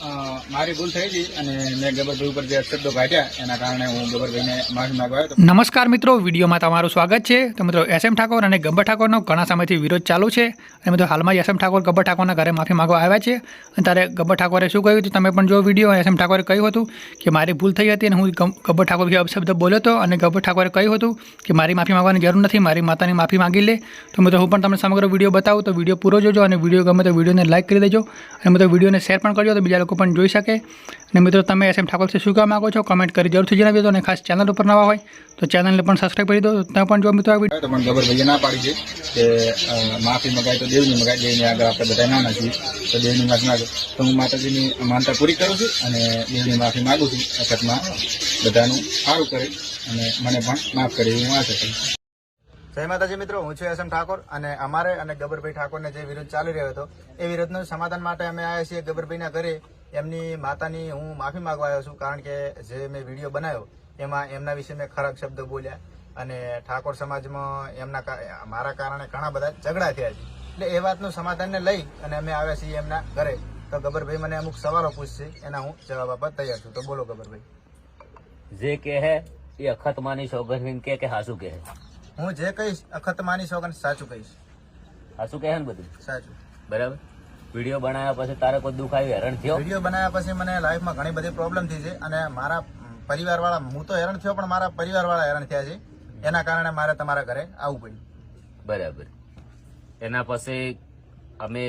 મારી ભૂલ થઈ ગઈ અને મેં ગબરભાઈ ઉપર જે શબ્દો કાઢ્યા એના કારણે હું ગબરભાઈને માફી માંગવા આવ્યો હતો. નમસ્કાર મિત્રો, વિડીયોમાં તમારું સ્વાગત છે. તો મિત્રો, એસએમ ઠાકોર અને ગબ્બર ઠાકોરનો ઘણા સમયથી વિરોધ ચાલુ છે અને મિત્રો હાલમાં એસએમ ઠાકોર ગબ્બર ઠાકોરના ઘરે માફી માંગવા આવ્યા છે. અને ત્યારે ગબ્બર ઠાકોરે શું કહ્યું હતું તમે પણ જો વિડીયો. એસએમ ઠાકોરે કહ્યું હતું કે મારી ભૂલ થઈ હતી અને હું ગબ્બર ઠાકોર વિશે અપશબ્દ બોલ્યો હતો અને ગબ્બર ઠાકોરે કહ્યું હતું કે મારી માફી માંગવાની જરૂર નથી, મારી માતાની માફી માંગી લે. તો મિત્રો હું પણ તમને સમગ્ર વિડીયો બતાવું, તો વિડીયો પૂરો જોજો અને વિડીયો ગમે તો વિડીયોને લાઈક કરી દેજો અને મિત્રો વિડીયોને શેર પણ કરજો તો બીજા લોકો પણ જોઈ શકે. અને મિત્રો તમે એસએમ ઠાકોરથી શું કહેવા માગો છો કમેન્ટ કરી જરૂરથી જણાવી દો અને ખાસ ચેનલ ઉપર નવા હોય તો ચેનલને પણ સબસ્ક્રાઈબ કરી દો. તમે પણ જો મિત્રો આ વિડીયો તો પણ ગબરભાઈએ ના પાડી છે કે માફી મગાય તો દેવની મગાય, દેવની આગળ આપણે બધા નાના છીએ તો દેવની માફી માગે. તો હું માતાજીની માનતા પૂરી કરું છું અને દેવની માફી માગું છું. વખતમાં બધાનું સારું કરે અને મને પણ માફ કરે એવું હું આશા કરું. જય માતાજી મિત્રો, હું છું એસએમ ઠાકોર અને અમારે અને ગબરભાઈ ઠાકોરને જે વિરોધ ચાલી રહ્યો હતો એ વિરોધનું સમાધાન માટે અમે આવ્યા છીએ ગબરભાઈના ઘરે. એમની માતાની હું માફી માંગવા આવ્યો છું કારણ કે જે મેં વિડીયો બનાવ્યો એમાં એમના વિશે મેં ખરાબ શબ્દ બોલ્યા અને ઠાકોર સમાજમાં મારા કારણે ઘણા બધા ઝઘડા થયા છે. એટલે એ વાતનું સમાધાનને લઈ અને અમે આવ્યા છીએ એમના ઘરે. તો ગબરભાઈ મને અમુક સવાલો પૂછશે, એના હું જવાબ આપવા તૈયાર છું. તો બોલો ગબરભાઈ. જે કે હે એ અખત માની સોગંદ કે હાસુ કે હું જે કહીશ અખત માની સોગંદ સાચું કહીશ. હાસુ કે ને બધું સાચું. બરાબર. વિડીયો બનાવ્યા પછી તારે કોઈ દુઃખ આવ્યું, હેરાન થયો? વિડીયો બનાવ્યા પછી મને લાઈફમાં ઘણી બધી પ્રોબ્લેમ થઈ છે અને મારા પરિવારવાળા, હું તો હેરાન થયો પણ મારા પરિવારવાળા હેરાન થયા છે. એના કારણે મારે તમારા ઘરે આવવું પડ્યું. બરાબર. એના પછી અમે